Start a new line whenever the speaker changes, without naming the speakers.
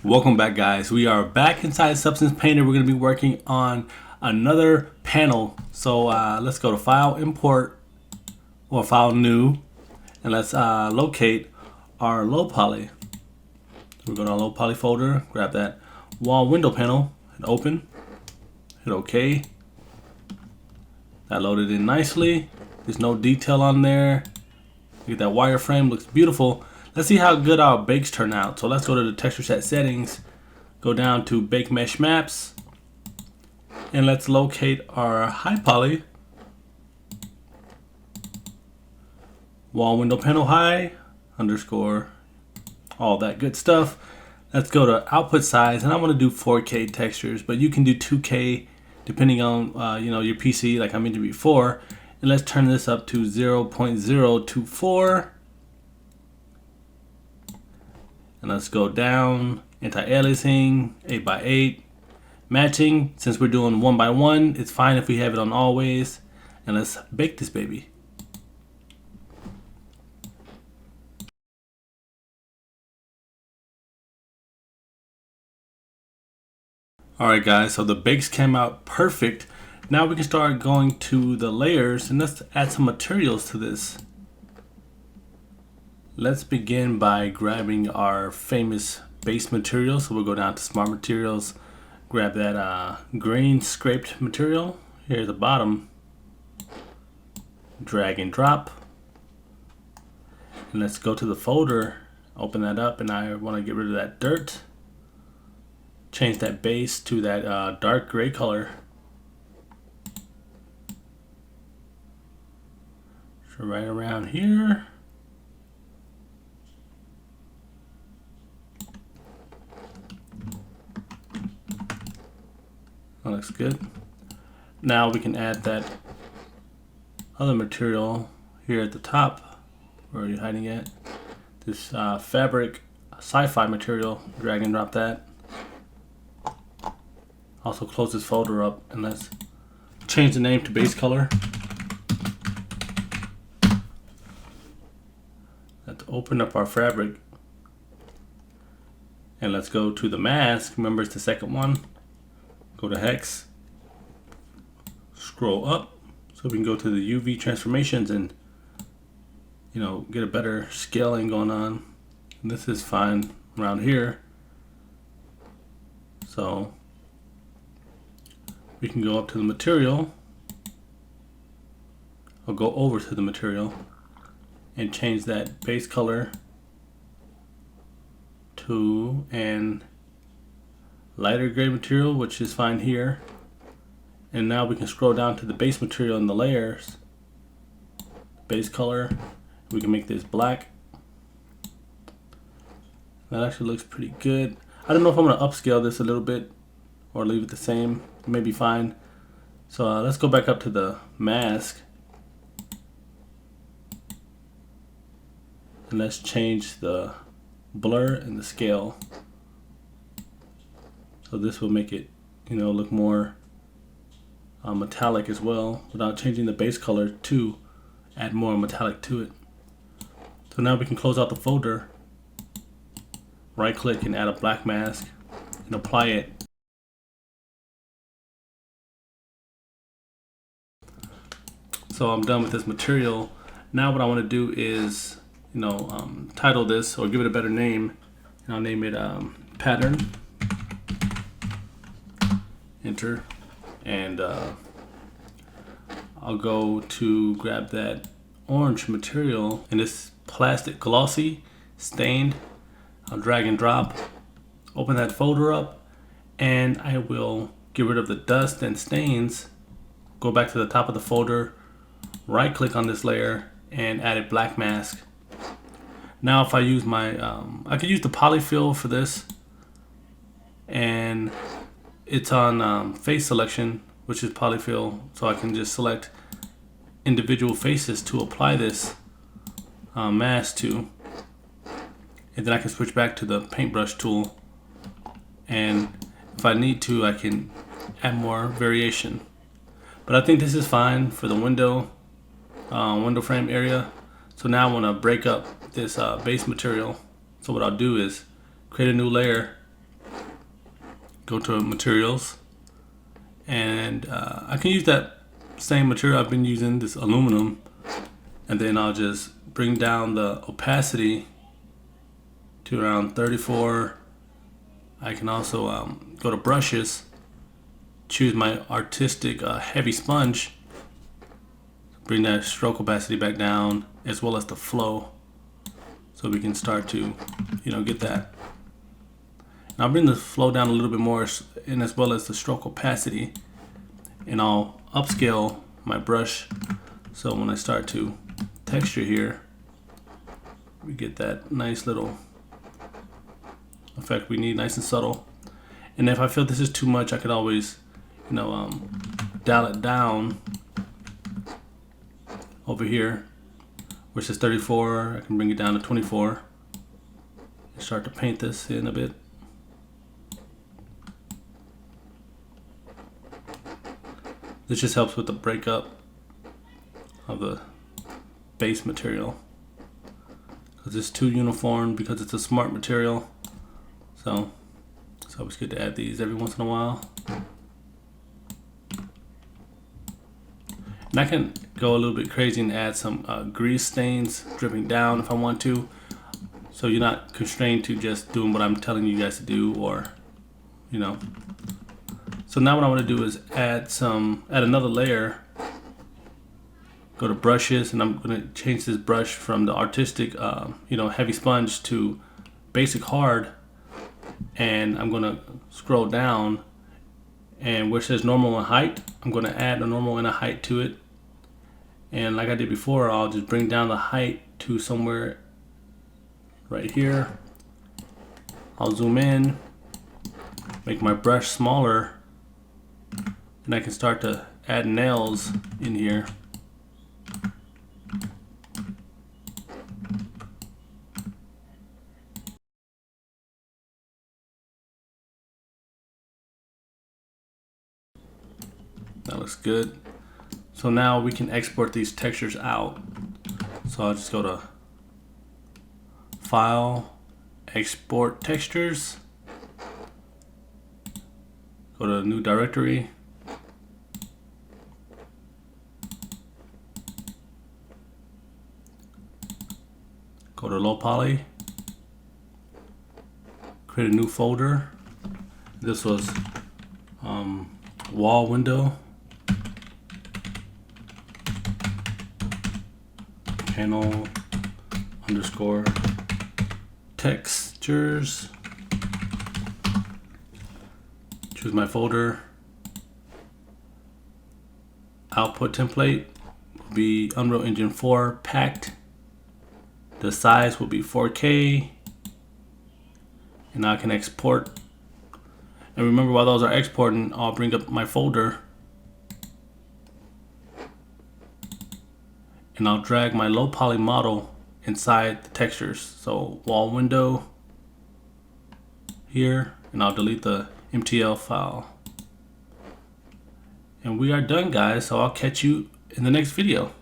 Welcome back, guys. We are back inside Substance Painter. We're going to be working on another panel. So let's go to File, Import, or File, New, and let's locate our low poly. We're going to our low poly folder, grab that wall window panel, and open. Hit OK. That loaded in nicely. There's no detail on there. Look at that wireframe, looks beautiful. Let's see how good our bakes turn out. So let's go to the texture set settings, go down to bake mesh maps, and let's locate our high poly, wall window panel high, underscore, all that good stuff. Let's go to output size, and I'm gonna do 4K textures, but you can do 2K depending on your PC, like I mentioned before. And let's turn this up to 0.024. And let's go down, anti-aliasing, 8x8, matching. Since we're doing 1x1, it's fine if we have it on always. And let's bake this baby. Alright guys, so the bakes came out perfect. Now we can start going to the layers and let's add some materials to this. Let's begin by grabbing our famous base material. So we'll go down to Smart Materials, grab that green scraped material here at the bottom, drag and drop, and let's go to the folder, open that up, and I want to get rid of that dirt, change that base to that dark gray color. So right around here. That looks good. Now we can add that other material here at the top. Where are you hiding at? This fabric sci-fi material. Drag and drop that. Also close this folder up and let's change the name to base color. Let's open up our fabric and let's go to the mask. Remember, it's the second one. Go to hex, scroll up so we can go to the UV transformations and get a better scaling going on. And this is fine around here, so we can go up to the material or go over to the material and change that base color to an lighter gray material, which is fine here. And now we can scroll down to the base material in the layers, base color. We can make this black. That actually looks pretty good. I don't know if I'm gonna upscale this a little bit or leave it the same. It may be fine. So let's go back up to the mask and let's change the blur and the scale. So this will make it, look more metallic as well, without changing the base color to add more metallic to it. So now we can close out the folder, right click and add a black mask and apply it. So I'm done with this material. Now what I want to do is, title this or give it a better name. And I'll name it pattern. Enter, and I'll go to grab that orange material and this plastic glossy stained. I'll drag and drop, open that folder up, and I will get rid of the dust and stains. Go back to the top of the folder, right click on this layer and add a black mask. Now if I use my I could use the polyfill for this, and it's on face selection, which is polyfill, so I can just select individual faces to apply this mask to, and then I can switch back to the paintbrush tool, and if I need to I can add more variation. But I think this is fine for the window frame area. So now I want to break up this base material. So what I'll do is create a new layer go to materials, and I can use that same material I've been using, this aluminum, and then I'll just bring down the opacity to around 34. I can also go to brushes, choose my artistic heavy sponge, bring that stroke opacity back down, as well as the flow, so we can start to, get that. And I'll bring the flow down a little bit more, and as well as the stroke opacity, and I'll upscale my brush, so when I start to texture here, we get that nice little effect we need, nice and subtle. And if I feel this is too much, I could always, dial it down over here, where it says 34. I can bring it down to 24 and start to paint this in a bit. This just helps with the breakup of the base material, because it's too uniform, because it's a smart material. So it's always good to add these every once in a while. And I can go a little bit crazy and add some grease stains dripping down if I want to. So you're not constrained to just doing what I'm telling you guys to do, or, So now what I want to do is add another layer. Go to brushes, and I'm going to change this brush from the artistic, heavy sponge to basic hard. And I'm going to scroll down, and where it says normal and height, I'm going to add a normal and a height to it. And like I did before, I'll just bring down the height to somewhere right here. I'll zoom in, make my brush smaller, and I can start to add nails in here. That looks good. So now we can export these textures out. So I'll just go to File, Export Textures, go to New Directory, go to Low Poly, create a new folder. This was wall window, panel underscore textures. Choose my folder. Output template will be Unreal Engine 4 packed. The size will be 4K. And now I can export. And remember, while those are exporting, I'll bring up my folder, and I'll drag my low poly model inside the textures. So wall window here, and I'll delete the MTL file. And we are done, guys. So I'll catch you in the next video.